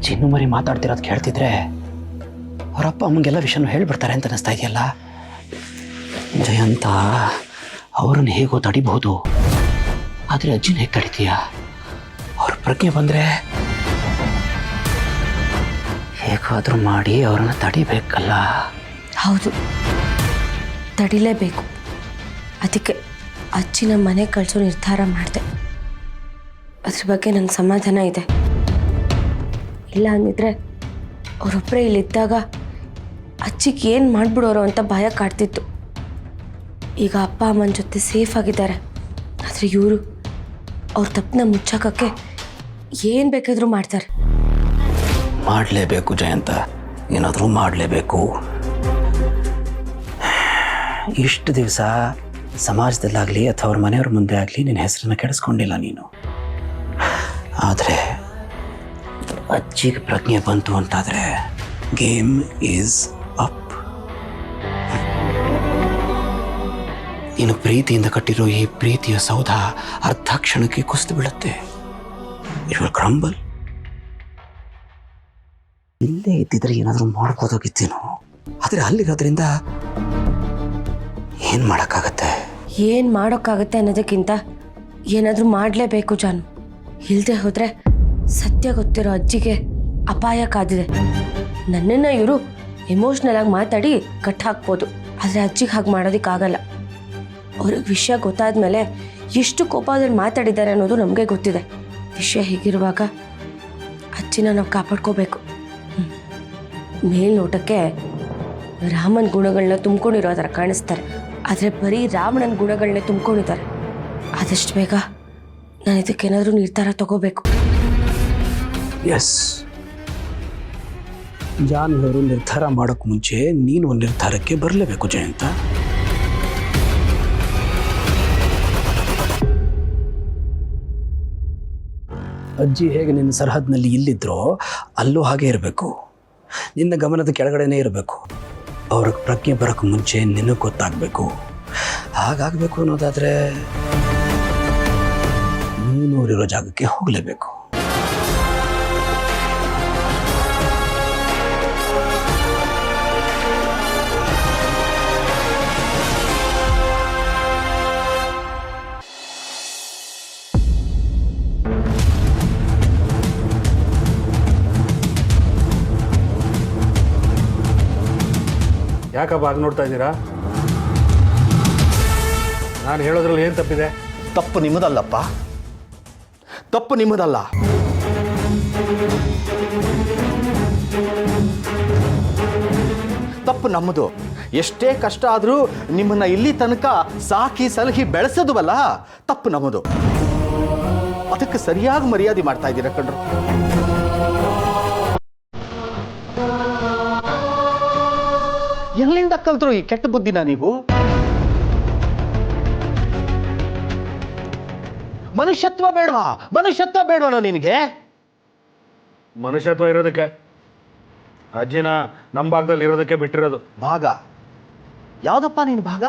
ಚಿನ್ನು ಮರಿ ಮಾತಾಡ್ತಿರೋದು ಕೇಳ್ತಿದ್ರೆ ಅವರಪ್ಪ ಅಮ್ಮಂಗೆಲ್ಲ ವಿಷಯನೂ ಹೇಳ್ಬಿಡ್ತಾರೆ ಅಂತ ಅನಿಸ್ತಾ ಇದೆಯಲ್ಲ. ಜಯಂತ ಅವರನ್ನು ಹೇಗೋ ತಡಿಬಹುದು, ಆದರೆ ಅಜ್ಜಿನ ಹೇಗೆ ತಡಿತೀಯ? ಅವ್ರ ಪ್ರಜ್ಞೆ ಬಂದರೆ ಹೇಗಾದರೂ ಮಾಡಿ ಅವ್ರನ್ನ ತಡಿಬೇಕಲ್ಲ. ಹೌದು, ತಡಿಲೇಬೇಕು. ಅದಕ್ಕೆ ಅಜ್ಜಿನ ಮನೆ ಕಳಿಸೋ ನಿರ್ಧಾರ ಮಾಡಿದೆ. ಅದ್ರ ಬಗ್ಗೆ ನಂಗೆ ಸಮಾಧಾನ ಇದೆ. ಇಲ್ಲ ಅಂದಿದ್ರೆ ಅವರೊಬ್ಬರೇ ಇಲ್ಲಿದ್ದಾಗ ಅಜ್ಜಿಗೆ ಏನು ಮಾಡಿಬಿಡೋರು ಅಂತ ಭಯ ಕಾಡ್ತಿತ್ತು. ಈಗ ಅಪ್ಪ ಅಮ್ಮನ ಜೊತೆ ಸೇಫ್ ಆಗಿದ್ದಾರೆ. ಆದರೆ ಇವರು ಅವ್ರ ತಪ್ಪನ್ನ ಮುಚ್ಚಾಕಕ್ಕೆ ಏನು ಬೇಕಾದರೂ ಮಾಡ್ತಾರೆ. ಮಾಡಲೇಬೇಕು ಜಯಂತ, ಏನಾದರೂ ಮಾಡಲೇಬೇಕು. ಇಷ್ಟು ದಿವಸ ಸಮಾಜದಲ್ಲಾಗಲಿ ಅಥವಾ ಅವ್ರ ಮನೆಯವ್ರ ಮುಂದೆ ಆಗಲಿ ನಿನ್ನ ಹೆಸರನ್ನು ಕೆಡಿಸ್ಕೊಂಡಿಲ್ಲ ನೀನು. ಆದರೆ ಅಜ್ಜಿಗೆ ಪ್ರಜ್ಞೆ ಬಂತು ಅಂತಾದರೆ ಗೇಮ್ ಈಸ್ ಅಪ್. ನೀನು ಪ್ರೀತಿಯಿಂದ ಕಟ್ಟಿರೋ ಈ ಪ್ರೀತಿಯ ಸೌಧ ಅರ್ಧ ಕ್ಷಣಕ್ಕೆ ಕುಸಿದು ಬೀಳುತ್ತೆ. It will crumble. ಇಲ್ಲೇ ಇದ್ದಿದ್ರೆ ಏನಾದರೂ ಮಾಡ್ಬೋದಾಗಿತ್ತೇನೋ, ಆದರೆ ಅಲ್ಲಿರೋದ್ರಿಂದ ಏನು ಮಾಡೋಕ್ಕಾಗತ್ತೆ? ಏನು ಮಾಡೋಕ್ಕಾಗತ್ತೆ ಅನ್ನೋದಕ್ಕಿಂತ ಏನಾದರೂ ಮಾಡಲೇಬೇಕು ಜಾನು. ಇಲ್ಲದೆ ಹೋದರೆ ಸತ್ಯ ಗೊತ್ತಿರೋ ಅಜ್ಜಿಗೆ ಅಪಾಯ ಕಾದಿದೆ. ನನ್ನನ್ನು ಇವರು ಎಮೋಷ್ನಲ್ ಆಗಿ ಮಾತಾಡಿ ಕಟ್ ಹಾಕ್ಬೋದು, ಆದರೆ ಅಜ್ಜಿಗೆ ಹಾಗೆ ಮಾಡೋದಕ್ಕಾಗಲ್ಲ. ಅವ್ರಿಗೆ ವಿಷಯ ಗೊತ್ತಾದ ಮೇಲೆ ಎಷ್ಟು ಕೋಪದಲ್ಲಿ ಮಾತಾಡಿದ್ದಾರೆ ಅನ್ನೋದು ನಮಗೆ ಗೊತ್ತಿದೆ. ವಿಷಯ ಹೀಗಿರುವಾಗ ಅಜ್ಜಿನ ನಾವು ಕಾಪಾಡ್ಕೋಬೇಕು. ಮೇಲ್ನೋಟಕ್ಕೆ ರಾಮನ ಗುಣಗಳನ್ನ ತುಂಬ್ಕೊಂಡಿರೋ ಥರ ಕಾಣಿಸ್ತಾರೆ, ಆದರೆ ಬರೀ ರಾವಣನ ಗುಣಗಳನ್ನೇ ತುಂಬ್ಕೊಂಡಿದ್ದಾರೆ. ಆದಷ್ಟು ಬೇಗ ನಾನು ಇದಕ್ಕೇನಾದರೂ ನಿರ್ಧಾರ ತಗೋಬೇಕು. ಎಸ್, ಜಾನ್ವರು ನಿರ್ಧಾರ ಮಾಡೋಕ್ಕೆ ಮುಂಚೆ ನೀನು ಒಂದು ನಿರ್ಧಾರಕ್ಕೆ ಬರಲೇಬೇಕು ಜಯಂತ. ಅಜ್ಜಿ ಹೇಗೆ ನಿನ್ನ ಸರಹದ್ನಲ್ಲಿ ಇಲ್ಲಿದ್ರೋ ಅಲ್ಲೂ ಹಾಗೆ ಇರಬೇಕು. ನಿನ್ನ ಗಮನದ ಕೆಳಗಡೆನೇ ಇರಬೇಕು. ಅವ್ರಿಗೆ ಪ್ರಜ್ಞೆ ಬರೋಕ್ಕೆ ಮುಂಚೆ ನಿನಗೆ ಗೊತ್ತಾಗಬೇಕು. ಹಾಗಾಗಬೇಕು ಅನ್ನೋದಾದರೆ ನೀನು ಇರೋ ಜಾಗಕ್ಕೆ ಹೋಗಲೇಬೇಕು. ಯಾಕಪ್ಪ ಹಾಗೆ ನೋಡ್ತಾ ಇದ್ದೀರಾ? ನಾನು ಹೇಳೋದ್ರಲ್ಲಿ ಏನು ತಪ್ಪಿದೆ? ತಪ್ಪು ನಿಮ್ಮದಲ್ಲಪ್ಪ, ತಪ್ಪು ನಿಮ್ಮದಲ್ಲ. ತಪ್ಪು ನಮ್ಮದು. ಎಷ್ಟೇ ಕಷ್ಟ ಆದರೂ ನಿಮ್ಮನ್ನ ಇಲ್ಲಿ ತನಕ ಸಾಕಿ ಸಲಹಿ ಬೆಳೆಸೋದುವಲ್ಲ, ತಪ್ಪು ನಮ್ಮದು. ಅದಕ್ಕೆ ಸರಿಯಾಗಿ ಮರ್ಯಾದೆ ಮಾಡ್ತಾ ಇದ್ದೀರಾ ಕಣ್ರು. ಎಲ್ಲಿಂದ ಕಲ್ತರು ಈ ಕೆಟ್ಟ ಬುದ್ಧಿನ ನೀವು? ಮನುಷ್ಯತ್ವ ಬೇಡವಾ? ಮನುಷ್ಯತ್ವ ಬೇಡವನ ನಿನಗೆ? ಮನುಷ್ಯತ್ವ ಇರೋದಕ್ಕೆ ಅಜ್ಜಿನ ನಮ್ಮ ಭಾಗದಲ್ಲಿ ಇರೋದಕ್ಕೆ ಬಿಟ್ಟಿರೋದು. ಭಾಗ ಯಾವ್ದಪ್ಪ ನೀನು ಭಾಗ?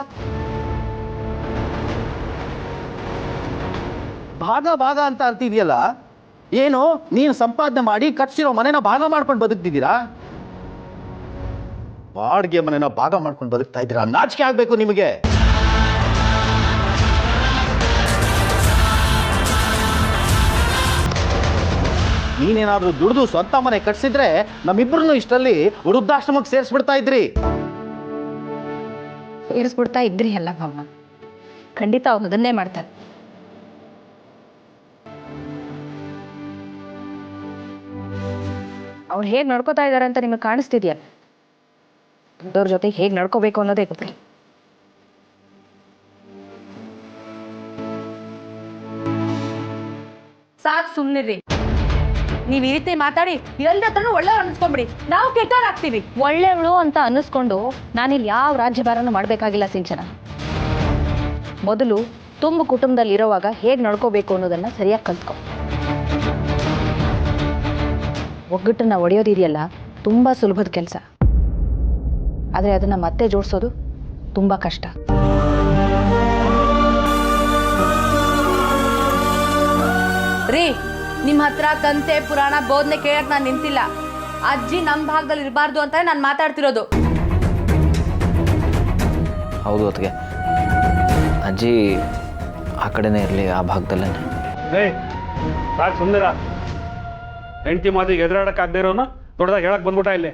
ಭಾಗ ಭಾಗ ಅಂತ ಅಂತಿದೆಯಲ್ಲ, ಏನು ನೀನು ಸಂಪಾದನೆ ಮಾಡಿ ಕಟ್ಸಿರೋ ಮನೆನ ಭಾಗ ಮಾಡ್ಕೊಂಡು ಬದುಕ್ತಿದ್ದೀರಾ? ಬಾಡಿಗೆ ಮನೆನ ಭಾಗ ಮಾಡ್ಕೊಂಡು ಬದುಕ್ತಾ ಇದ್ದೀರಾ? ನಾಚಿಕೆ ಆಗ್ಬೇಕು ನಿಮಗೆ. ನೀನೇನಾದ್ರೂ ದುಡಿದು ಸ್ವಂತ ಮನೆ ಕಟ್ಸಿದ್ರೆ ನಮ್ಮಿಬ್ಬರನ್ನು ಇಷ್ಟರಲ್ಲಿ ವೃದ್ಧಾಶ್ರಮಕ್ಕೆ ಸೇರಿಸ್ಬಿಡ್ತಾ ಇದ್ರಿ. ಸೇರಿಸ್ಬಿಡ್ತಾ ಇದ್ರಿ ಅಲ್ಲ ಮಾಮ, ಖಂಡಿತ ಅವ್ರು ಅದನ್ನೇ ಮಾಡ್ತಾರೆ. ಅವ್ರು ಹೇಗೆ ನಡ್ಕೋತಾ ಇದ್ದಾರೆ ಅಂತ ನಿಮಗೆ ಕಾಣಿಸ್ತಿದ್ಯಲ್ಲ, ದೊಡ್ಡವ್ರ ಜೊತೆ ಹೇಗೆ ನಡ್ಕೋಬೇಕು ಅನ್ನೋದೇ ಗೊತ್ತಿಲ್ಲ. ಸಾಕು ಸುಮ್ಮನಿರಿ. ನೀವು ಈ ರೀತಿ ಮಾತಾಡಿ ಎಲ್ಲರ ಹತ್ರನೂ ಒಳ್ಳೆಯವ್ರು ಅನ್ನಿಸ್ಕೊಂಬಿಡಿ, ನಾವು ಕೆಟ್ಟವ್ರಾಗ್ತೀವಿ. ಒಳ್ಳೆಯವಳು ಅಂತ ಅನ್ನಿಸ್ಕೊಂಡು ನಾನಿಲ್ಲಿ ಯಾವ ರಾಜ್ಯಭಾರನೂ ಮಾಡಬೇಕಾಗಿಲ್ಲ ಸಿಂಚನ. ಮೊದಲು ತುಂಬ ಕುಟುಂಬದಲ್ಲಿ ಇರೋವಾಗ ಹೇಗೆ ನಡ್ಕೋಬೇಕು ಅನ್ನೋದನ್ನು ಸರಿಯಾಗಿ ಕಲ್ತ್ಕೊ. ಒಗ್ಗಟ್ಟನ್ನು ಒಡೆಯೋದಿದೆಯಲ್ಲ ತುಂಬ ಸುಲಭದ ಕೆಲಸ, ಆದರೆ ಅದನ್ನು ಮತ್ತೆ ಜೋಡಿಸೋದು ತುಂಬ ಕಷ್ಟ. ರೀ ನಿಮ್ಮ ಹತ್ರ ಕಂತೆ ಪುರಾಣ ಬೋಧನೆ ಕೇಳಕ್ ನಾನು ನಿಂತಿಲ್ಲ. ಅಜ್ಜಿ ನಮ್ಮ ಭಾಗದಲ್ಲಿ ಇರಬಾರ್ದು ಅಂತ ನಾನು ಮಾತಾಡ್ತಿರೋದು. ಹೌದು ಅದಕ್ಕೆ ಅಜ್ಜಿ ಆ ಕಡೆನೇ ಇರಲಿ, ಆ ಭಾಗದಲ್ಲೇ. ಸಾಕು ಸುಂದರ, ಹೆಂಡತಿ ಮಾತಿಗೆ ಎದುರಾಡಕ್ಕಾಗದೇ ಇರೋನ ದೊಡ್ಡದಾಗ ಹೇಳಕ್ ಬಂದ್ಬಿಟ್ಟ ಇಲ್ಲಿ.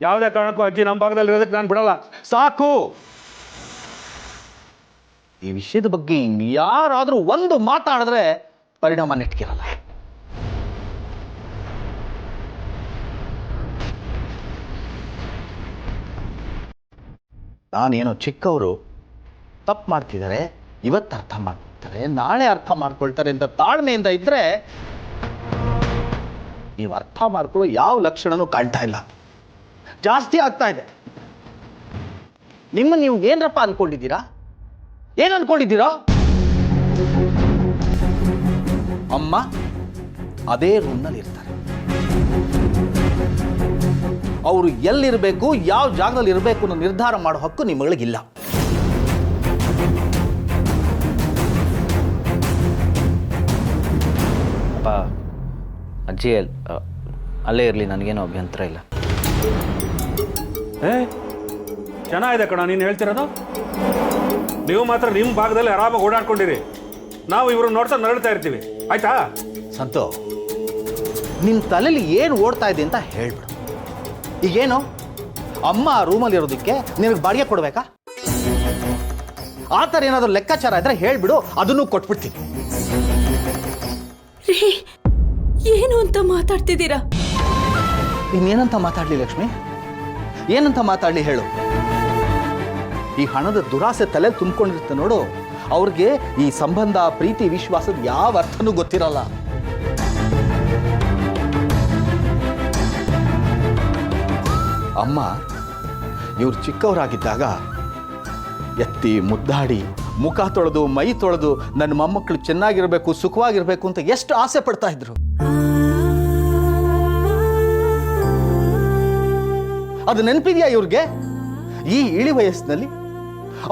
ಯಾವುದೇ ಕಾರಣಕ್ಕೂ ಅಜ್ಜಿ ನಮ್ಮ ಭಾಗದಲ್ಲಿ ಇರೋದಕ್ಕೆ ನಾನು ಬಿಡಲ್ಲ. ಸಾಕು. ಈ ವಿಷಯದ ಬಗ್ಗೆ ಯಾರಾದರೂ ಒಂದು ಮಾತಾಡಿದ್ರೆ ಪರಿಣಾಮ ನೆಟ್ಕಿರಲ್ಲ. ನಾನೇನೋ ಚಿಕ್ಕವರು ತಪ್ಪು ಮಾಡ್ತಿದ್ದಾರೆ, ಇವತ್ತು ಅರ್ಥ ಮಾಡ್ಕೊಳ್ತಾರೆ, ನಾಳೆ ಅರ್ಥ ಮಾಡ್ಕೊಳ್ತಾರೆ ಅಂತ ತಾಳ್ಮೆಯಿಂದ ಇದ್ರೆ ನೀವು ಅರ್ಥ ಮಾಡ್ಕೊಳ್ಳೋ ಯಾವ ಲಕ್ಷಣನೂ ಕಾಣ್ತಾ ಇಲ್ಲ, ಜಾಸ್ತಿ ಆಗ್ತಾ ಇದೆ. ನೀವು ಏನರಪ್ಪ ಅನ್ಕೊಂಡಿದ್ದೀರಾ? ಏನು ಅನ್ಕೊಂಡಿದ್ದೀರಾ? ಅಮ್ಮ ಅದೇ ರೂಮ್ನಲ್ಲಿ ಇರ್ತಾರೆ. ಅವರು ಎಲ್ಲಿರಬೇಕು, ಯಾವ ಜಾಗದಲ್ಲಿ ಇರಬೇಕು ಅನ್ನೋ ನಿರ್ಧಾರ ಮಾಡೋ ಹಕ್ಕು ನಿಮ್ಮಗಳಿಗಿಲ್ಲ. ಅಪ್ಪ ಅಜ್ಜಿ ಅಲ್ಲೇ ಇರಲಿ, ನನಗೇನು ಅಭ್ಯಂತರ ಇಲ್ಲ. ಚೆನ್ನಾಗಿದೆ ಕಣ ನೀನು ಹೇಳ್ತಿರೋದು. ನೀವು ಮಾತ್ರ ನಿಮ್ಮ ಭಾಗದಲ್ಲಿ ಆರಾಮಾಗಿ ಓಡಾಡ್ಕೊಂಡಿರಿ, ನಾವು ಇವರು ನೋಡ್ತಾ ನರಳ್ತಾ ಇರ್ತೀವಿ, ಆಯ್ತಾ? ಸಂತು, ನಿನ್ನ ತಲೆಯಲ್ಲಿ ಏನು ಓಡ್ತಾ ಇದೆ ಅಂತ ಹೇಳ್ಬಿಡು. ಈಗೇನು ಅಮ್ಮ ಆ ರೂಮಲ್ಲಿ ಇರೋದಕ್ಕೆ ನಿನಗೆ ಬಾಡಿಗೆ ಕೊಡ್ಬೇಕಾ? ಆ ಥರ ಏನಾದರೂ ಲೆಕ್ಕಾಚಾರ ಇದ್ರೆ ಹೇಳ್ಬಿಡು, ಅದನ್ನು ಕೊಟ್ಬಿಡ್ತೀನಿ. ರೀ, ಏನು ಅಂತ ಮಾತಾಡ್ತಿದ್ದೀರಾ? ಇನ್ನೇನಂತ ಮಾತಾಡ್ಲಿ ಲಕ್ಷ್ಮಿ? ಏನಂತ ಮಾತಾಡ್ಲಿ ಹೇಳು? ಈ ಹಣದ ದುರಾಸೆ ತಲೆ ತುಂಬಿಕೊಂಡಿರುತ್ತೆ ನೋಡು, ಅವ್ರಿಗೆ ಈ ಸಂಬಂಧ, ಪ್ರೀತಿ, ವಿಶ್ವಾಸದ ಯಾವ ಅರ್ಥನೂ ಗೊತ್ತಿರಲ್ಲ. ಅಮ್ಮ ಇವ್ರು ಚಿಕ್ಕವರಾಗಿದ್ದಾಗ ಎತ್ತಿ ಮುದ್ದಾಡಿ ಮುಖ ತೊಳೆದು ಮೈ ತೊಳೆದು ನನ್ನ ಮೊಮ್ಮಕ್ಕಳು ಚೆನ್ನಾಗಿರ್ಬೇಕು, ಸುಖವಾಗಿರ್ಬೇಕು ಅಂತ ಎಷ್ಟು ಆಸೆ ಪಡ್ತಾ ಇದ್ರು. ಅದು ನೆನಪಿದೆಯಾ ಇವ್ರಿಗೆ? ಈ ಇಳಿ ವಯಸ್ಸಿನಲ್ಲಿ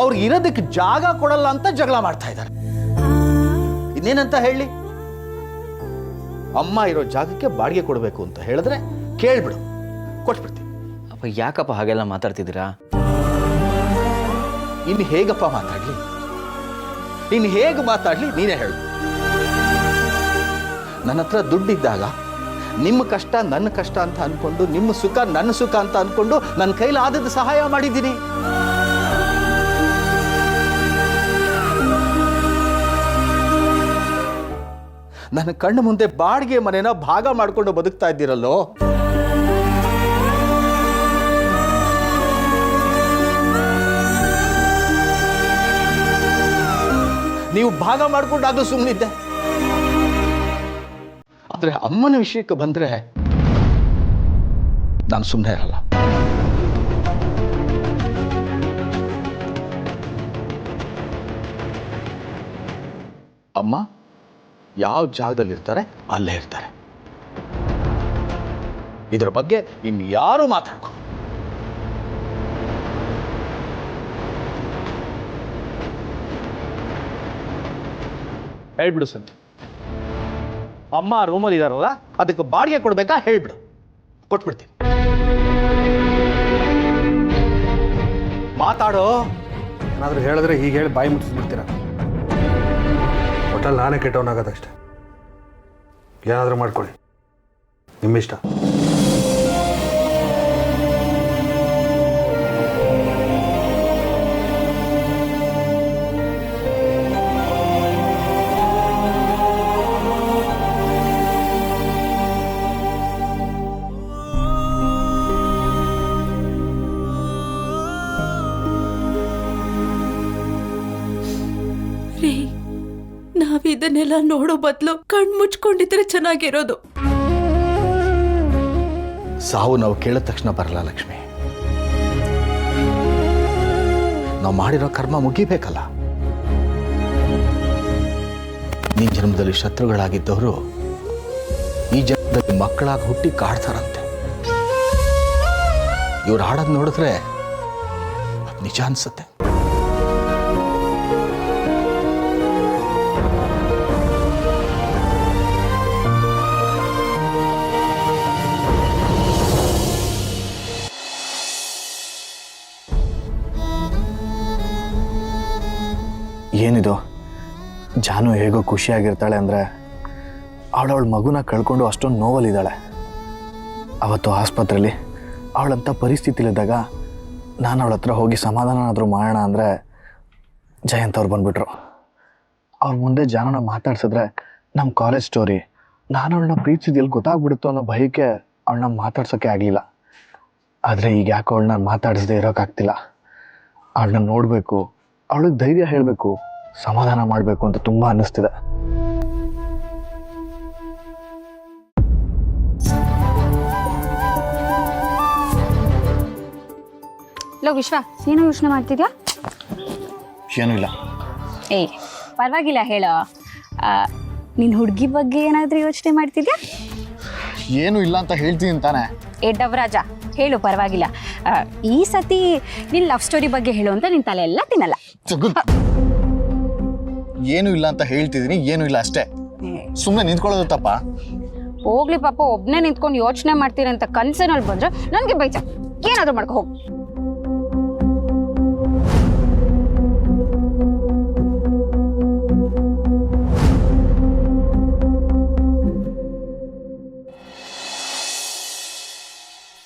ಅವ್ರಿಗೆ ಇರೋದಕ್ಕೆ ಜಾಗ ಕೊಡಲ್ಲ ಅಂತ ಜಗಳ ಮಾಡ್ತಾ ಇದ್ದಾರೆ. ಇನ್ನೇನಂತ ಹೇಳಿ? ಅಮ್ಮ ಇರೋ ಜಾಗಕ್ಕೆ ಬಾಡಿಗೆ ಕೊಡಬೇಕು ಅಂತ ಹೇಳಿದ್ರೆ ಕೇಳ್ಬಿಡು, ಕೊಟ್ಬಿಡ್ತೀನಿ. ಅಪ್ಪ ಯಾಕಪ್ಪ ಹಾಗೆಲ್ಲ ಮಾತಾಡ್ತಿದ್ದೀರಾ? ಇನ್ನು ಹೇಗಪ್ಪ ಮಾತಾಡ್ಲಿ? ಇನ್ನು ಹೇಗೆ ಮಾತಾಡ್ಲಿ ನೀನೇ ಹೇಳು. ನನ್ನ ಹತ್ರ ದುಡ್ಡಿದ್ದಾಗ ನಿಮ್ಮ ಕಷ್ಟ ನನ್ನ ಕಷ್ಟ ಅಂತ ಅನ್ಕೊಂಡು, ನಿಮ್ಮ ಸುಖ ನನ್ನ ಸುಖ ಅಂತ ಅನ್ಕೊಂಡು ನನ್ನ ಕೈಲಾದದ್ದು ಸಹಾಯ ಮಾಡಿದ್ದೀನಿ. ನನ್ನ ಕಣ್ಣು ಮುಂದೆ ಬಾಡಿಗೆ ಮನೆನ ಭಾಗ ಮಾಡ್ಕೊಂಡು ಬದುಕ್ತಾ ಇದ್ದೀರಲ್ಲೋ. ನೀವು ಭಾಗ ಮಾಡ್ಕೊಂಡಾದ್ರೂ ಸುಮ್ಮನಿದ್ದೆ, ಆದ್ರೆ ಅಮ್ಮನ ವಿಷಯಕ್ಕೆ ಬಂದ್ರೆ ನಾನು ಸುಮ್ಮನೆ ಇರಲ್ಲ. ಅಮ್ಮ ಯಾವ ಜಾಗದಲ್ಲಿ ಇರ್ತಾರೆ ಅಲ್ಲೇ ಇರ್ತಾರೆ. ಇದರ ಬಗ್ಗೆ ಇನ್ಯಾರು ಮಾತಾಡ್ಕೊ. ಹೇಳ್ಬಿಡು ಸರ್, ಅಮ್ಮ ರೂಮಲ್ಲಿ ಇದಾರಲ್ಲ ಅದಕ್ಕೆ ಬಾಡಿಗೆ ಕೊಡ್ಬೇಕಾ ಹೇಳ್ಬಿಡು, ಕೊಟ್ಬಿಡ್ತೀನಿ. ಮಾತಾಡೋ. ಏನಾದರೂ ಹೇಳಿದ್ರೆ ಹೀಗೆ ಹೇಳಿ ಬಾಯಿ ಮುಚ್ಚಿಸ್ಬಿಡ್ತೀರ. ಒಟ್ಟಲ್ಲಿ ನಾನೇ ಕೆಟ್ಟವನಾಗೋದಷ್ಟೆ. ಏನಾದರೂ ಮಾಡ್ಕೊಳ್ಳಿ, ನಿಮ್ಮಿಷ್ಟ. ನಾವಿದನ್ನೆಲ್ಲ ನೋಡೋ ಬದಲು ಕಣ್ ಮುಚ್ಕೊಂಡಿದ್ರೆ ಚೆನ್ನಾಗಿರೋದು. ಸಾವು ನಾವು ಕೇಳಿದ ತಕ್ಷಣ ಬರಲ್ಲ ಲಕ್ಷ್ಮಿ. ನಾವು ಮಾಡಿರೋ ಕರ್ಮ ಮುಗಿಬೇಕಲ್ಲ. ಈ ಜನ್ಮದಲ್ಲಿ ಶತ್ರುಗಳಾಗಿದ್ದವರು ಈ ಜನ್ಮದಲ್ಲಿ ಮಕ್ಕಳಾಗಿ ಹುಟ್ಟಿ ಕಾಡ್ತಾರಂತೆ. ಇವ್ರು ಹಾಡೋದು ನೋಡಿದ್ರೆ ನಿಜ ಅನ್ಸುತ್ತೆ. ಜಾನು ಹೇಗೋ ಖುಷಿಯಾಗಿರ್ತಾಳೆ ಅಂದರೆ ಅವಳವಳ ಮಗುನ ಕಳ್ಕೊಂಡು ಅಷ್ಟೊಂದು ನೋವಲ್ಲಿದ್ದಾಳೆ. ಅವತ್ತು ಆಸ್ಪತ್ರೆಯಲ್ಲಿ ಅವಳಂಥ ಪರಿಸ್ಥಿತಿಲಿದ್ದಾಗ ನಾನು ಅವಳ ಹತ್ರ ಹೋಗಿ ಸಮಾಧಾನ ಮಾಡೋಣ ಅಂದರೆ ಜಯಂತ್ ಅವ್ರು ಬಂದುಬಿಟ್ರು. ಅವ್ರ ಮುಂದೆ ಜಾನನ ಮಾತಾಡ್ಸಿದ್ರೆ ನಮ್ಮ ಕಾಲೇಜ್ ಸ್ಟೋರಿ, ನಾನು ಅವಳನ್ನ ಪ್ರೀತಿಸಿದ ಎಲ್ಲಿ ಗೊತ್ತಾಗ್ಬಿಡುತ್ತೋ ಅನ್ನೋ ಭಯಕ್ಕೆ ಅವಳನ್ನ ಮಾತಾಡ್ಸೋಕ್ಕೆ ಆಗಲಿಲ್ಲ. ಆದರೆ ಈಗ ಯಾಕೋ ಅವಳನ್ನ ಮಾತಾಡಿಸದೆ ಇರೋಕ್ಕಾಗ್ತಿಲ್ಲ. ಅವಳನ್ನ ನೋಡಬೇಕು, ಅವಳಿಗೆ ಧೈರ್ಯ ಹೇಳಬೇಕು, ಸಮಾಧಾನ ಮಾಡಬೇಕು ಅಂತ ತುಂಬ ಅನ್ನಿಸ್ತಿದೆ. ಲೋ ವಿಶ್ವ, ಏನೋ ಯೋಚನೆ ಮಾಡ್ತಿದ್ಯಾ? ಏನೂ ಇಲ್ಲ. ಏಯ್ ಪರವಾಗಿಲ್ಲ ಹೇಳೋ. ನಿನ್ನ ಹುಡುಗಿ ಬಗ್ಗೆ ಏನಾದರೂ ಯೋಚನೆ ಮಾಡ್ತಿದ್ಯಾ? ಏನೂ ಇಲ್ಲ ಅಂತ ಹೇಳ್ತೀನಿ ತಾನೆ. ಏ ಡವರಾಜ, ಹೇಳು ಪರವಾಗಿಲ್ಲ. ಈ ಸತಿ ನಿನ್ನ ಲವ್ ಸ್ಟೋರಿ ಬಗ್ಗೆ ಹೇಳು ಅಂತ ನಿನ್ನ ತಲೆ ಎಲ್ಲ ತಿನ್ನಲ್ಲ. ಏನೂ ಇಲ್ಲ ಅಂತ ಹೇಳ್ತಿದ್ದೀನಿ, ಏನೂ ಇಲ್ಲ ಅಷ್ಟೇ. ಸುಮ್ಮನೆ ನಿಂತ್ಕೊಳ್ಳೋದು ತಪ್ಪ? ಹೋಗ್ಲಿ ಪಾಪ, ಒಬ್ಬನೇ ನಿಂತ್ಕೊಂಡು ಯೋಚನೆ ಮಾಡ್ತೀನಿ ಅಂತ ಕನ್ಸನಲ್ಲಿ ಬಂದ್ರೆ ನನಗೆ ಬೈಚ. ಏನಾದರೂ ಮಾಡ್ಕೊ ಹೋಗು.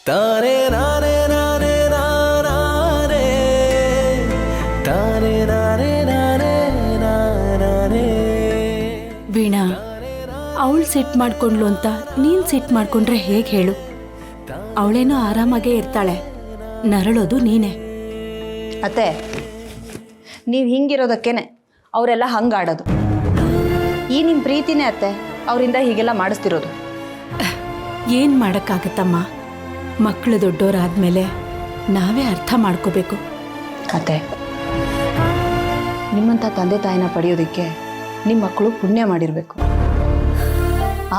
ತಾನೇ ನಾನೇ ನಾನೇ ನಾನೇ ತಾನೇ ನಾನೇ ನಾನೇ ನಾನೇ. ವೀಣಾ, ಅವಳು ಸೆಟ್ ಮಾಡ್ಕೊಂಡ್ಲು ಅಂತ ನೀನು ಸೆಟ್ ಮಾಡ್ಕೊಂಡ್ರೆ ಹೇಗೆ ಹೇಳು? ಅವಳೇನೋ ಆರಾಮಾಗೇ ಇರ್ತಾಳೆ, ನರಳೋದು ನೀನೇ. ಅತ್ತೆ, ನೀವು ಹಿಂಗಿರೋದಕ್ಕೇನೆ ಅವರೆಲ್ಲ ಹಂಗಾಡೋದು. ಈ ನಿಮ್ಮ ಪ್ರೀತಿನೇ ಅತ್ತೆ ಅವರಿಂದ ಹೀಗೆಲ್ಲ ಮಾಡಿಸ್ತಿರೋದು. ಏನು ಮಾಡೋಕ್ಕಾಗತ್ತಮ್ಮ? ಮಕ್ಕಳು ದೊಡ್ಡವರಾದ್ಮೇಲೆ ನಾವೇ ಅರ್ಥ ಮಾಡ್ಕೋಬೇಕು. ಅತ್ತೆ, ನಿಮ್ಮಂಥ ತಂದೆ ತಾಯಿನ ಪಡೆಯೋದಕ್ಕೆ ನಿಮ್ಮ ಮಕ್ಕಳು ಪುಣ್ಯ ಮಾಡಿರಬೇಕು.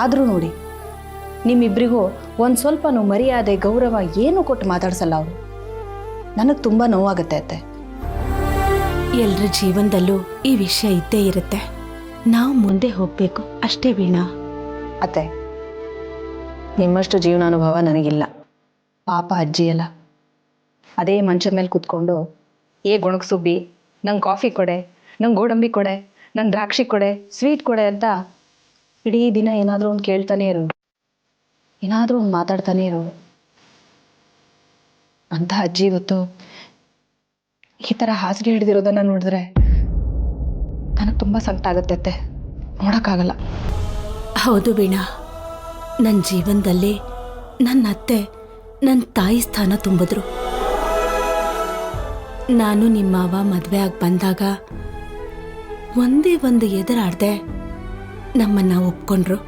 ಆದರೂ ನೋಡಿ, ನಿಮ್ಮಿಬ್ಬರಿಗೂ ಒಂದು ಸ್ವಲ್ಪನೂ ಮರ್ಯಾದೆ ಗೌರವ ಏನೂ ಕೊಟ್ಟು ಮಾತಾಡ್ಸಲ್ಲ ಅವರು. ನನಗೆ ತುಂಬ ನೋವಾಗುತ್ತೆ ಅತ್ತೆ. ಎಲ್ಲರ ಜೀವನದಲ್ಲೂ ಈ ವಿಷಯ ಇದ್ದೇ ಇರುತ್ತೆ. ನಾವು ಮುಂದೆ ಹೋಗಬೇಕು ಅಷ್ಟೇ ವೀಣಾ. ಅತ್ತೆ, ನಿಮ್ಮಷ್ಟು ಜೀವನಾನುಭವ ನನಗಿಲ್ಲ. ಪಾಪ ಅಜ್ಜಿ ಅಲ್ಲ, ಅದೇ ಮಂಚದ ಮೇಲೆ ಕೂತ್ಕೊಂಡು ಗುಣಗ್ಸುಬ್ಬಿ ನಂಗೆ ಕಾಫಿ ಕೊಡೆ, ನಂಗೆ ಗೋಡಂಬಿ ಕೊಡೆ, ನಂಗೆ ದ್ರಾಕ್ಷಿ ಕೊಡೆ, ಸ್ವೀಟ್ ಕೊಡೆ ಅಂತ ಇಡೀ ದಿನ ಏನಾದರೂ ಒಂದು ಕೇಳ್ತಾನೆ ಇರು, ಏನಾದರೂ ಒಂದು ಮಾತಾಡ್ತಾನೆ ಇರು. ಅಂಥ ಅಜ್ಜಿ ಇವತ್ತು ಈ ಥರ ಹಾಸಿಗೆ ಹಿಡಿದಿರೋದನ್ನು ನೋಡಿದ್ರೆ ನನಗೆ ತುಂಬ ಸಂಕಟ ಆಗುತ್ತೆ ಅತ್ತೆ, ನೋಡೋಕ್ಕಾಗಲ್ಲ. ಹೌದು ವೀಣಾ, ನನ್ನ ಜೀವನದಲ್ಲಿ ನನ್ನ ಅತ್ತೆ ನನ್ನ ತಾಯಿ ಸ್ಥಾನ ತುಂಬಿದ್ರು. ನಾನು ನಿಮ್ಮ ಮಾವ ಮದುವೆ ಆಗಿ ಬಂದಾಗ ಒಂದೇ ಒಂದು ಎದುರಾಡ್ದೆ ನಮ್ಮನ್ನ ಒಪ್ಕೊಂಡ್ರು.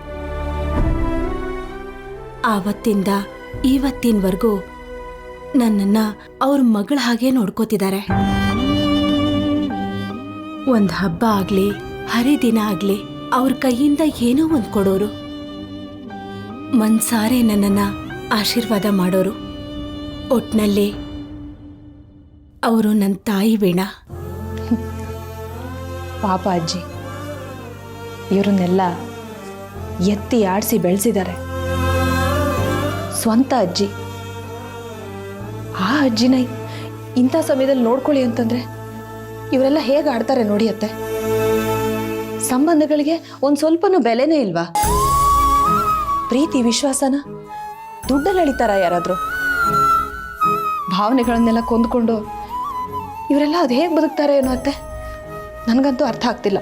ಆವತ್ತಿಂದ ಇವತ್ತಿನವರೆಗೂ ನನ್ನನ್ನು ಅವ್ರ ಮಗಳ ಹಾಗೆ ನೋಡ್ಕೋತಿದ್ದಾರೆ. ಒಂದು ಹಬ್ಬ ಆಗಲಿ ಹರಿದಿನ ಆಗಲಿ ಅವ್ರ ಕೈಯಿಂದ ಏನೋ ಒಂದು ಕೊಡೋರು, ಮನ್ಸಾರೆ ನನ್ನನ್ನು ಆಶೀರ್ವಾದ ಮಾಡೋರು. ಒಟ್ನಲ್ಲಿ ಅವರು ನನ್ನ ತಾಯಿ ವೀಣಾ. ಪಾಪ ಅಜ್ಜಿ, ಇವರನ್ನೆಲ್ಲ ಎತ್ತಿ ಆಡಿಸಿ ಬೆಳೆಸಿದ್ದಾರೆ. ಸ್ವಂತ ಅಜ್ಜಿ, ಆ ಅಜ್ಜಿನ ಇಂಥ ಸಮಯದಲ್ಲಿ ನೋಡ್ಕೊಳ್ಳಿ ಅಂತಂದ್ರೆ ಇವರೆಲ್ಲ ಹೇಗೆ ಆಡ್ತಾರೆ ನೋಡಿ ಅತ್ತೆ. ಸಂಬಂಧಗಳಿಗೆ ಒಂದು ಸ್ವಲ್ಪನೂ ಬೆಲೆನೇ ಇಲ್ವಾ? ಪ್ರೀತಿ ವಿಶ್ವಾಸನ ದುಡ್ಡಲ್ಲಿ ಅಳಿತಾರ ಯಾರಾದರೂ? ಭಾವನೆಗಳನ್ನೆಲ್ಲ ಕೊಂದ್ಕೊಂಡು ಇವರೆಲ್ಲ ಅದು ಹೇಗೆ ಬದುಕ್ತಾರೆ ಏನೋ ಅತ್ತೆ, ನನಗಂತೂ ಅರ್ಥ ಆಗ್ತಿಲ್ಲ.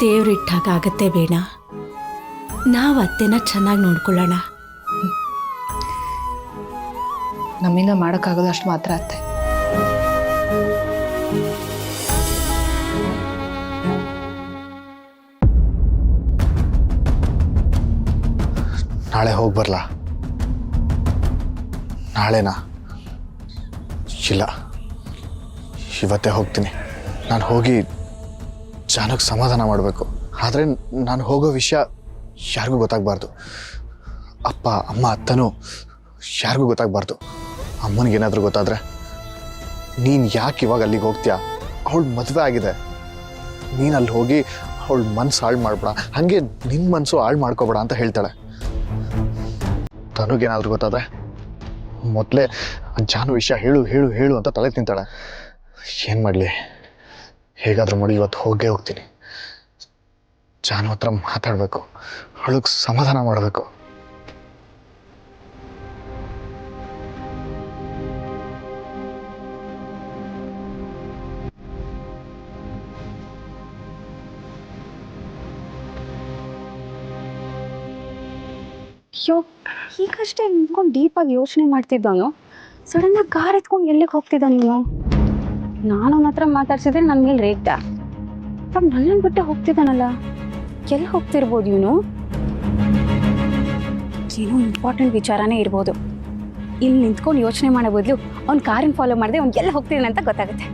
ದೇವ್ರಿಟ್ಟಾಗತ್ತೆ ವೀಣಾ. ನಾವು ಅತ್ತೆನ ಚೆನ್ನಾಗಿ ನೋಡ್ಕೊಳ್ಳೋಣ. ನಮ್ಮಿಂದ ಮಾಡೋಕ್ಕಾಗೋದು ಅಷ್ಟು ಮಾತ್ರ ಅತ್ತೆ. ನಾಳೆ ಹೋಗಿ ಬರಲಾ? ನಾಳೆನಾ? ಇಲ್ಲ, ಇವತ್ತೇ ಹೋಗ್ತೀನಿ. ನಾನು ಹೋಗಿ ಜಾನಕ್ಕೆ ಸಮಾಧಾನ ಮಾಡಬೇಕು. ಆದರೆ ನಾನು ಹೋಗೋ ವಿಷಯ ಯಾರಿಗೂ ಗೊತ್ತಾಗಬಾರ್ದು. ಅಪ್ಪ ಅಮ್ಮ ಅತ್ತನೂ ಯಾರಿಗೂ ಗೊತ್ತಾಗಬಾರ್ದು. ಅಮ್ಮನಿಗೇನಾದರೂ ಗೊತ್ತಾದರೆ, ನೀನು ಯಾಕೆ ಇವಾಗ ಅಲ್ಲಿಗೆ ಹೋಗ್ತೀಯಾ? ಅವಳು ಮದುವೆ ಆಗಿದೆ, ನೀನು ಅಲ್ಲಿ ಹೋಗಿ ಅವಳ ಮನಸ್ಸು ಹಾಳು ಮಾಡಬೇಡ, ಹಾಗೆ ನಿನ್ನ ಮನಸ್ಸು ಹಾಳು ಮಾಡ್ಕೋಬೇಡ ಅಂತ ಹೇಳ್ತಾಳೆ. ತನಗೇನಾದರೂ ಗೊತ್ತಾದರೆ ಮೊದಲೇ ಜಾನು ವಿಷಯ ಹೇಳು ಹೇಳು ಹೇಳು ಅಂತ ತಲೆ ತಿಂತಾಳೆ. ಏನು ಮಾಡಲಿ? ಹೇಗಾದರೂ ಮಾಡಿ ಇವತ್ತು ಹೋಗೇ ಹೋಗ್ತೀನಿ. ಜಾನು ಹತ್ರ ಮಾತಾಡಬೇಕು, ಅವಳಿಗೆ ಸಮಾಧಾನ ಮಾಡಬೇಕು. ಅಯ್ಯೋ, ಈಗಷ್ಟೇ ನಿಂತ್ಕೊಂಡು ಡೀಪಾಗಿ ಯೋಚನೆ ಮಾಡ್ತಿದ್ದವನು ಸಡನ್ನಾಗಿ ಕಾರ್ ಎತ್ಕೊಂಡು ಎಲ್ಲಿಗೆ ಹೋಗ್ತಿದ್ದಾನೆ ನೀವು? ನಾನು ಅವನ ಹತ್ರ ಮಾತಾಡ್ಸಿದ್ರೆ ನನ್ನ ಮೇಲೆ ರೇಗ್ದ. ಬಟ್ ನನ್ನನ್ನು ಬಿಟ್ಟೆ ಹೋಗ್ತಿದ್ದಾನಲ್ಲ, ಎಲ್ಲಿ ಹೋಗ್ತಿರ್ಬೋದು ಇವನು? ಏನೋ ಇಂಪಾರ್ಟೆಂಟ್ ವಿಚಾರನೇ ಇರ್ಬೋದು. ಇಲ್ಲಿ ನಿಂತ್ಕೊಂಡು ಯೋಚನೆ ಮಾಡೋ ಬದಲು ಅವ್ನು ಕಾರಿನ ಫಾಲೋ ಮಾಡಿದೆ ಅವ್ನು ಎಲ್ಲಿ ಹೋಗ್ತಿದ್ದಾನೆ ಅಂತ ಗೊತ್ತಾಗುತ್ತೆ.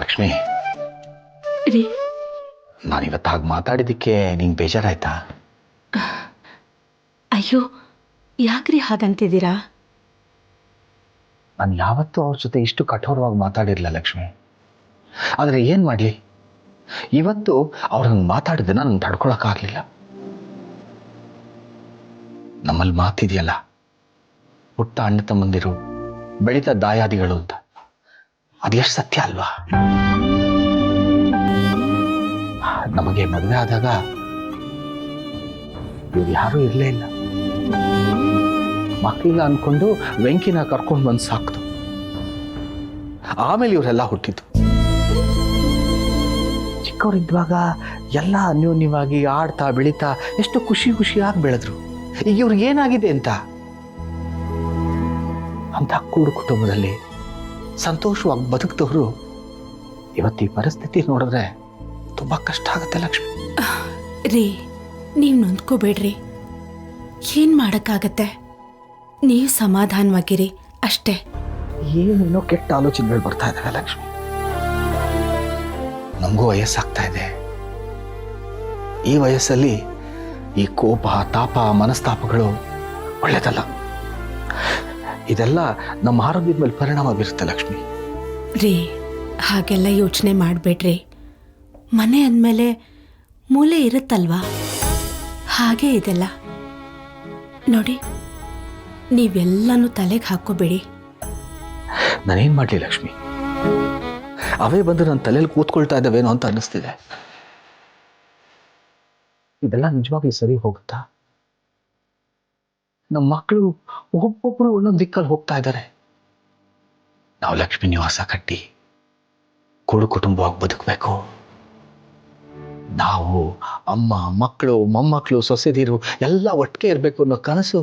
ಲಕ್ಷ್ಮಿ, ನಾನಿವತ್ತು ಹಾಗೆ ಮಾತಾಡಿದ್ದಕ್ಕೆ ನಿಂಗೆ ಬೇಜಾರಾಯ್ತಾ? ಅಯ್ಯೋ, ಯಾಕ್ರಿ ಹಾಗಂತಿದ್ದೀರಾ? ನಾನು ಯಾವತ್ತೂ ಅವ್ರ ಜೊತೆ ಇಷ್ಟು ಕಠೋರವಾಗಿ ಮಾತಾಡಿರಲಿಲ್ಲ ಲಕ್ಷ್ಮಿ. ಆದರೆ ಏನು ಮಾಡಲಿ, ಇವತ್ತು ಅವ್ರು ಹಂಗೆ ಮಾತಾಡಿದ್ದನ್ನ ನಾನು ತಡ್ಕೊಳಕ್ಕಾಗಲಿಲ್ಲ. ನಮ್ಮಲ್ಲಿ ಮಾತಿದೆಯಲ್ಲ, ಪುಟ್ಟ ಅಣ್ಣ ತಮ್ಮಂದಿರು ಬೆಳೀತಾ ದಾಯಾದಿಗಳು ಅಂತ, ಅದೆಷ್ಟು ಸತ್ಯ ಅಲ್ವಾ? ನಮಗೆ ಮದುವೆ ಆದಾಗ ಇವ್ರು ಯಾರೂ ಇರಲೇ ಇಲ್ಲ. ಮಕ್ಕಳಿಗೆ ಅನ್ಕೊಂಡು ವೆಂಕಿನ ಕರ್ಕೊಂಡು ಬಂದು ಸಾಕ್ತು. ಆಮೇಲೆ ಇವರೆಲ್ಲ ಹುಟ್ಟಿದ್ದು. ಚಿಕ್ಕವರಿದ್ದಾಗ ಎಲ್ಲ ಅನ್ಯೋನ್ಯವಾಗಿ ಆಡ್ತಾ ಬೆಳೀತಾ ಎಷ್ಟು ಖುಷಿ ಖುಷಿಯಾಗಿ ಬೆಳೆದ್ರು. ಈಗ ಇವ್ರಿಗೆ ಏನಾಗಿದೆ ಅಂತ ಕೂಡು ಕುಟುಂಬದಲ್ಲಿ ಸಂತೋಷವಾಗಿ ಬದುಕಿದವರು ಇವತ್ತು ಈ ಪರಿಸ್ಥಿತಿ ನೋಡಿದ್ರೆ ತುಂಬಾ ಕಷ್ಟ ಆಗುತ್ತೆ ಲಕ್ಷ್ಮಿ. ರೀ, ನೀವು ನೊಂದ್ಕೋಬೇಡ್ರಿ. ಏನು ಮಾಡೋಕ್ಕಾಗತ್ತೆ? ನೀವು ಸಮಾಧಾನವಾಗಿರಿ ಅಷ್ಟೇ. ಏನೇನೋ ಕೆಟ್ಟ ಆಲೋಚನೆಗಳು ಬರ್ತಾ ಇದ್ದಾವೆ ಲಕ್ಷ್ಮಿ. ನಮಗೂ ವಯಸ್ಸಾಗ್ತಾ ಇದೆ. ಈ ವಯಸ್ಸಲ್ಲಿ ಈ ಕೋಪ, ತಾಪ, ಮನಸ್ತಾಪಗಳು ಒಳ್ಳೇದಲ್ಲ. ಇದೆಲ್ಲ ನಮ್ಮ ಆರೋಗ್ಯದ ಮೇಲೆ ಪರಿಣಾಮ ಬೀರುತ್ತೆ ಲಕ್ಷ್ಮಿ. ರೀ, ಹಾಗೆಲ್ಲ ಯೋಚನೆ ಮಾಡಬೇಡ್ರಿ. ಮನೆ ಅಂದಮೇಲೆ ಮೂಲೆ ಇರುತ್ತಲ್ವಾ, ಹಾಗೇ ಇದೆಲ್ಲ. ನೋಡಿ, ನೀವೆಲ್ಲನೂ ತಲೆಗೆ ಹಾಕೋಬೇಡಿ. ನಾನೇನು ಮಾಡಲಿ ಲಕ್ಷ್ಮಿ? ಅವೇ ಬಂದು ನನ್ನ ತಲೆಯಲ್ಲಿ ಕೂತ್ಕೊಳ್ತಾ ಇದ್ದಾವೇನೋ ಅಂತ ಅನ್ನಿಸ್ತಿದೆ. ಇದೆಲ್ಲ ನಿಜವಾಗ್ಲೂ ಸರಿ ಹೋಗುತ್ತಾ? ನಮ್ಮ ಮಕ್ಕಳು ಒಬ್ಬೊಬ್ಬರು ಒಂದೊಂದು ದಿಕ್ಕಲ್ಲಿ ಹೋಗ್ತಾ ಇದ್ದಾರೆ. ನಾವು ಲಕ್ಷ್ಮಿ ನಿವಾಸ ಕಟ್ಟಿ ಕೂಡು ಕುಟುಂಬವಾಗಿ ಬದುಕಬೇಕು. ನಾವು ಅಮ್ಮ, ಮಕ್ಕಳು, ಮೊಮ್ಮಕ್ಕಳು, ಸೊಸೆದೀರು ಎಲ್ಲ ಒಟ್ಟಿಗೆ ಇರಬೇಕು ಅನ್ನೋ ಕನಸು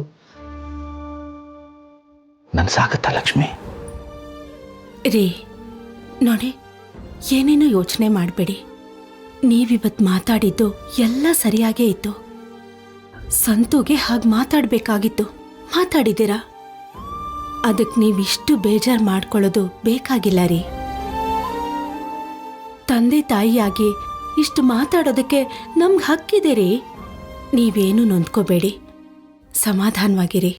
ನನ್ಸಾಗತ್ತಾ ಲಕ್ಷ್ಮಿ? ರೀ, ನೋಡಿ, ಏನೇನೋ ಯೋಚನೆ ಮಾಡಬೇಡಿ. ನೀವಿವತ್ತು ಮಾತಾಡಿದ್ದು ಎಲ್ಲ ಸರಿಯಾಗೇ ಇತ್ತು. ಸಂತುಗೆ ಹಾಗೆ ಮಾತಾಡಬೇಕಾಗಿತ್ತು, ಮಾತಾಡಿದ್ದೀರಾ. ಅದಕ್ಕೆ ನೀವಿಷ್ಟು ಬೇಜಾರು ಮಾಡ್ಕೊಳ್ಳೋದು ಬೇಕಾಗಿಲ್ಲ ರೀ. ತಂದೆ ತಾಯಿಯಾಗಿ ಇಷ್ಟು ಮಾತಾಡೋದಕ್ಕೆ ನಮ್ಗೆ ಹಕ್ಕಿದೆ ರೀ. ನೀವೇನು ನೊಂದ್ಕೋಬೇಡಿ, ಸಮಾಧಾನವಾಗಿರಿ.